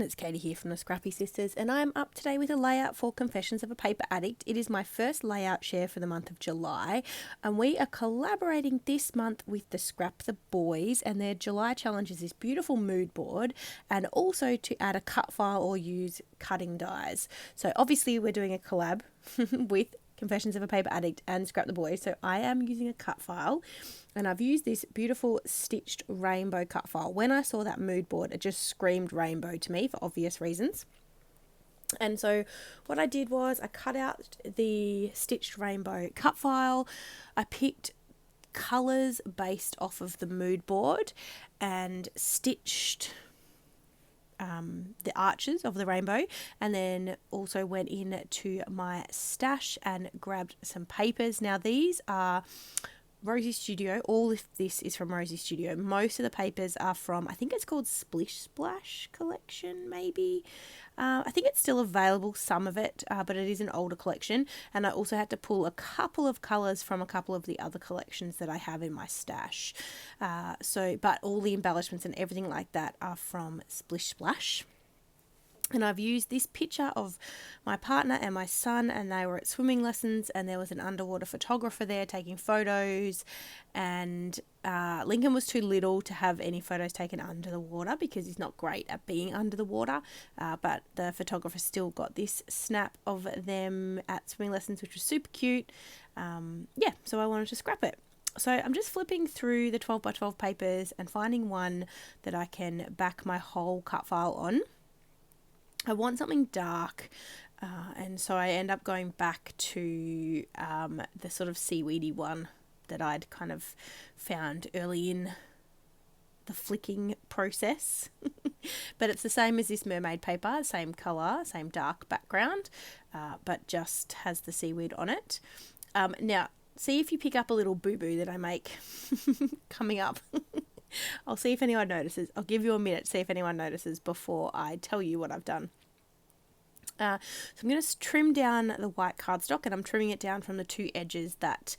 everyone, it's Katie here from the Scrappy Sisters, and I'm up today with a layout for Confessions of a Paper Addict. It is my first layout share for the month of July, and we are collaborating this month with the Scrap the Boys, and their July challenge is this beautiful mood board, and also to add a cut file or use cutting dies. So obviously we're doing a collab with Confessions of a Paper Addict and Scrap the Boys, so I am using a cut file, and I've used this beautiful stitched rainbow cut file. When I saw that mood board, it just screamed rainbow to me for obvious reasons. And so what I did was I cut out the stitched rainbow cut file. I picked colours based off of the mood board and stitched the arches of the rainbow, and then also went in to my stash and grabbed some papers. Now these are Rosie Studio. All of this is from Rosie Studio. Most of the papers are from, I think it's called Splish collection, maybe. I think it's still available, some of it, but it is an older collection. And I also had to pull a couple of colours from a couple of the other collections that I have in my stash. But all the embellishments and everything like that are from Splish. And I've used this picture of my partner and my son, and they were at swimming lessons, and there was an underwater photographer there taking photos, and Lincoln was too little to have any photos taken under the water because he's not great at being under the water, but the photographer still got this snap of them at swimming lessons, which was super cute. So I wanted to scrap it. So I'm just flipping through the 12 by 12 papers and finding one that I can back my whole cut file on. I want something dark, and so I end up going back to the sort of seaweedy one that I'd kind of found early in the flicking process. But it's the same as this mermaid paper, same colour, same dark background, but just has the seaweed on it. Now, see if you pick up a little boo-boo that I make coming up. I'll see if anyone notices. I'll give you a minute to see if anyone notices before I tell you what I've done. So I'm going to trim down the white cardstock, and I'm trimming it down from the two edges that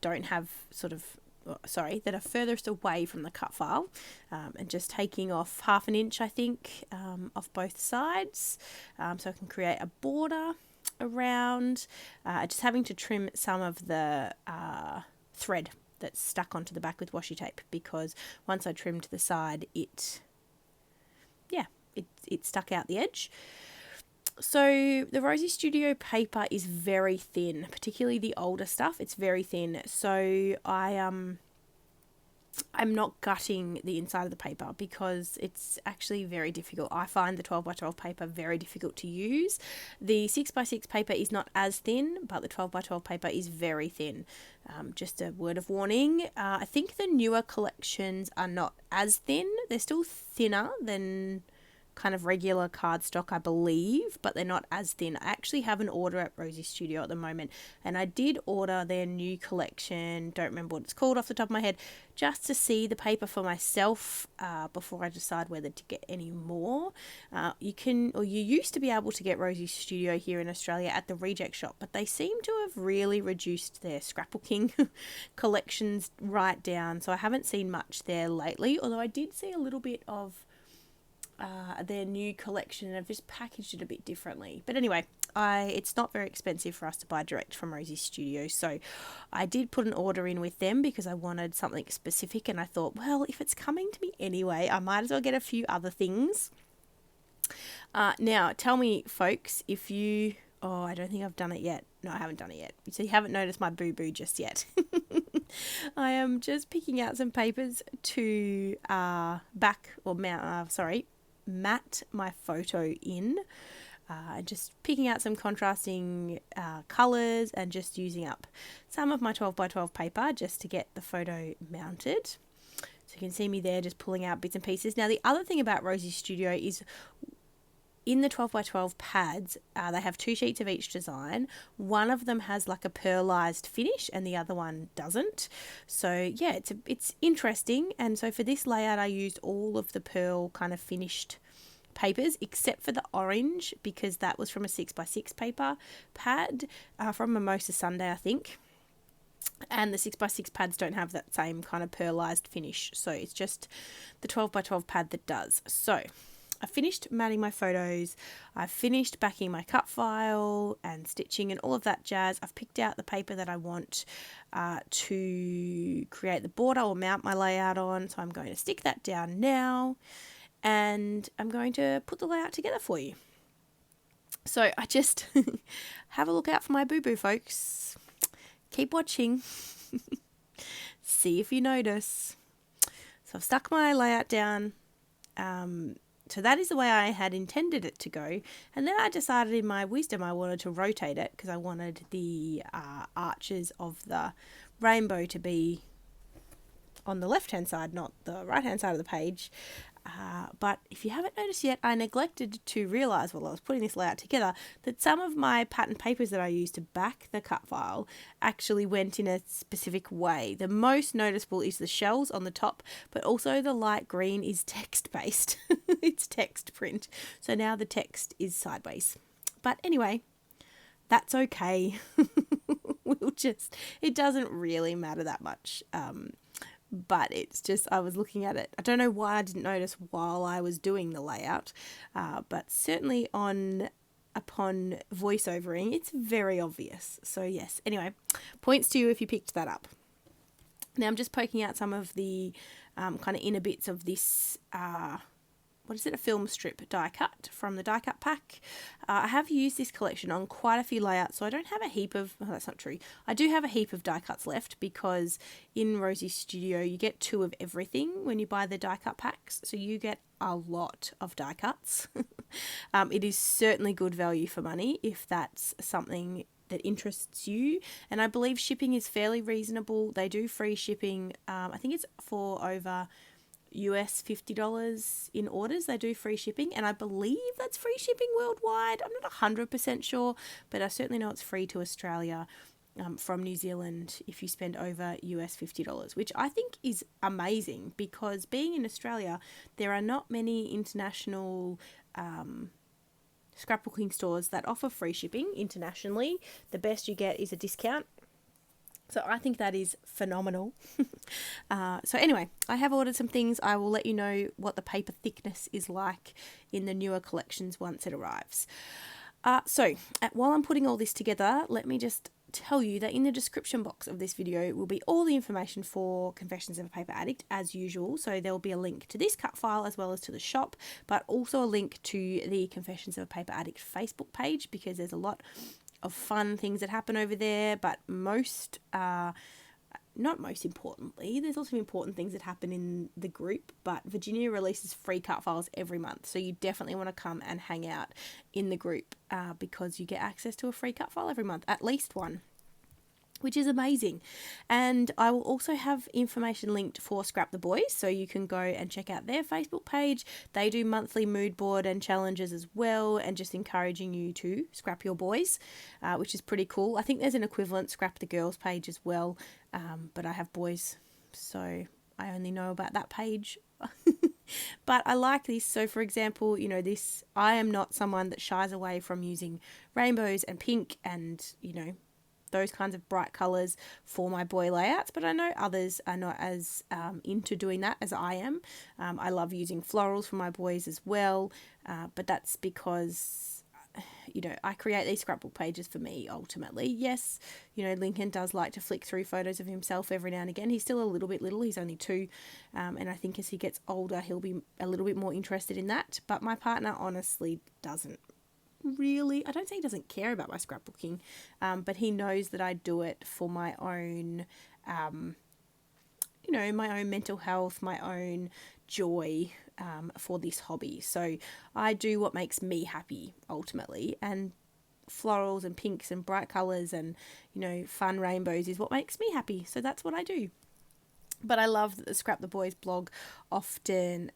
don't have that are furthest away from the cut file, and just taking off 1/2 inch, I think, off both sides, so I can create a border around, just having to trim some of the thread that's stuck onto the back with washi tape, because once I trimmed the side, it stuck out the edge. So the Rosie Studio paper is very thin, particularly the older stuff. It's very thin. So I'm not gutting the inside of the paper because it's actually very difficult. I find the 12 by 12 paper very difficult to use. The 6 by 6 paper is not as thin, but the 12 by 12 paper is very thin. Just a word of warning. I think the newer collections are not as thin. They're still thinner than kind of regular cardstock, I believe, but they're not as thin. I actually have an order at Rosie Studio at the moment, and I did order their new collection, don't remember what it's called off the top of my head, just to see the paper for myself before I decide whether to get any more. You used to be able to get Rosie Studio here in Australia at the Reject Shop, but they seem to have really reduced their scrapbooking collections right down, so I haven't seen much there lately, although I did see a little bit of their new collection, and I've just packaged it a bit differently. But anyway, it's not very expensive for us to buy direct from Rosie Studio, so I did put an order in with them because I wanted something specific, and I thought, well, if it's coming to me anyway, I might as well get a few other things. Now, tell me, folks, if you... Oh, I don't think I've done it yet. No, I haven't done it yet. So you haven't noticed my boo-boo just yet. I am just picking out some papers to matte my photo in. Just picking out some contrasting colours and just using up some of my 12 by 12 paper just to get the photo mounted. So you can see me there just pulling out bits and pieces. Now the other thing about Rosie Studio is in the 12 by 12 pads, they have 2 sheets of each design. One of them has like a pearlized finish and the other one doesn't. So yeah, it's interesting. And so for this layout, I used all of the pearl kind of finished papers except for the orange, because that was from a 6 by 6 paper pad from Mimosa Sunday, I think. And the 6 by 6 pads don't have that same kind of pearlized finish. So it's just the 12 by 12 pad that does. So I finished matting my photos. I've finished backing my cut file and stitching and all of that jazz. I've picked out the paper that I want to create the border or mount my layout on. So I'm going to stick that down now and I'm going to put the layout together for you. So I just have a look out for my boo-boo, folks. Keep watching. See if you notice. So I've stuck my layout down. So that is the way I had intended it to go. And then I decided in my wisdom I wanted to rotate it because I wanted the arches of the rainbow to be on the left-hand side, not the right-hand side of the page. But if you haven't noticed yet, I neglected to realise while I was putting this layout together that some of my pattern papers that I used to back the cut file actually went in a specific way. The most noticeable is the shells on the top, but also the light green is text-based. It's text print. So now the text is sideways. But anyway, that's okay. It doesn't really matter that much. But it's just, I was looking at it. I don't know why I didn't notice while I was doing the layout, but certainly upon voiceovering, it's very obvious. So yes, anyway, points to you if you picked that up. Now I'm just poking out some of the kind of inner bits of this, a film strip die cut from the die cut pack. I have used this collection on quite a few layouts, so I don't have a heap of, that's not true. I do have a heap of die cuts left because in Rosie's studio you get 2 of everything when you buy the die cut packs, so you get a lot of die cuts. It is certainly good value for money if that's something that interests you, and I believe shipping is fairly reasonable. They do free shipping. I think it's for over US $50 in orders. They do free shipping, and I believe that's free shipping worldwide. I'm not 100% sure, but I certainly know it's free to Australia from New Zealand if you spend over US $50, which I think is amazing because being in Australia, there are not many international scrapbooking stores that offer free shipping internationally. The best you get is a discount. So I think that is phenomenal. So anyway, I have ordered some things. I will let you know what the paper thickness is like in the newer collections once it arrives. While I'm putting all this together, let me just tell you that in the description box of this video will be all the information for Confessions of a Paper Addict as usual. So there will be a link to this cut file as well as to the shop, but also a link to the Confessions of a Paper Addict Facebook page because there's a lot of fun things that happen over there, but not most importantly, there's also important things that happen in the group, but Virginia releases free cut files every month, so you definitely want to come and hang out in the group because you get access to a free cut file every month, at least one, which is amazing. And I will also have information linked for Scrap the Boys, so you can go and check out their Facebook page. They do monthly mood board and challenges as well, and just encouraging you to scrap your boys, which is pretty cool. I think there's an equivalent Scrap the Girls page as well, but I have boys, so I only know about that page. But I like this. So for example, I am not someone that shies away from using rainbows and pink and, those kinds of bright colours for my boy layouts, but I know others are not as into doing that as I am. I love using florals for my boys as well, but that's because, I create these scrapbook pages for me ultimately. Yes, Lincoln does like to flick through photos of himself every now and again. He's still a little bit little, he's only 2, and I think as he gets older he'll be a little bit more interested in that, but my partner honestly doesn't really, I don't say he doesn't care about my scrapbooking, but he knows that I do it for my own, my own mental health, my own joy for this hobby. So I do what makes me happy ultimately, and florals and pinks and bright colours and, fun rainbows is what makes me happy. So that's what I do. But I love that the Scrap the Boys blog often,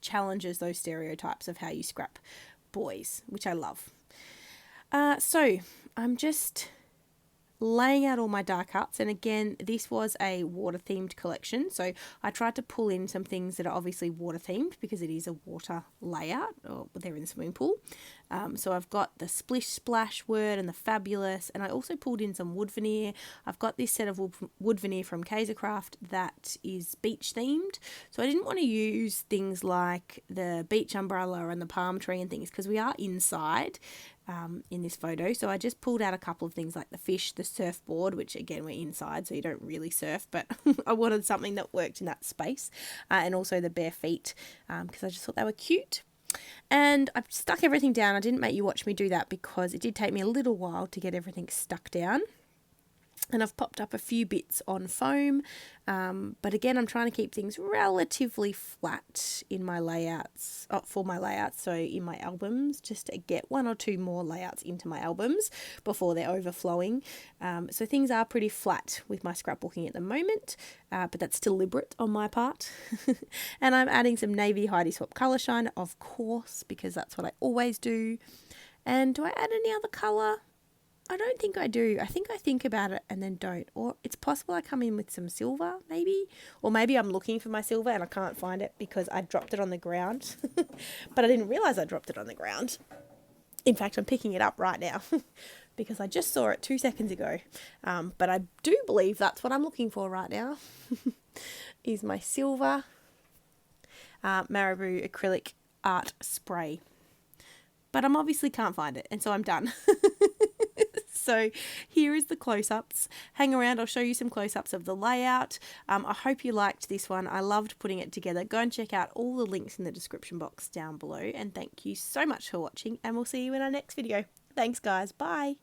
challenges those stereotypes of how you scrap boys, which I love. So I'm just laying out all my die cuts. And again, this was a water themed collection, so I tried to pull in some things that are obviously water themed because it is a water layout, or they're in the swimming pool. So I've got the Splish Splash word and the fabulous, and I also pulled in some wood veneer. I've got this set of wood veneer from Kaisercraft that is beach themed, so I didn't want to use things like the beach umbrella and the palm tree and things because we are inside in this photo. So I just pulled out a couple of things like the fish, the surfboard, which again we're inside so you don't really surf, but I wanted something that worked in that space, and also the bare feet because I just thought they were cute. And I've stuck everything down. I didn't make you watch me do that because it did take me a little while to get everything stuck down. And I've popped up a few bits on foam, but again, I'm trying to keep things relatively flat in my layouts, for my layouts, so in my albums, just to get one or two more layouts into my albums before they're overflowing. So things are pretty flat with my scrapbooking at the moment, but that's deliberate on my part. And I'm adding some navy Heidi Swap colour shine, of course, because that's what I always do. And do I add any other colour? I don't think I do. I think about it and then don't. Or it's possible I come in with some silver, maybe. Or maybe I'm looking for my silver and I can't find it because I dropped it on the ground. But I didn't realise I dropped it on the ground. In fact, I'm picking it up right now because I just saw it 2 seconds ago. But I do believe that's what I'm looking for right now is my silver Marabou acrylic art spray. But I'm obviously can't find it, and so I'm done. So here is the close-ups. Hang around, I'll show you some close-ups of the layout. I hope you liked this one. I loved putting it together. Go and check out all the links in the description box down below. And thank you so much for watching, and we'll see you in our next video. Thanks, guys. Bye.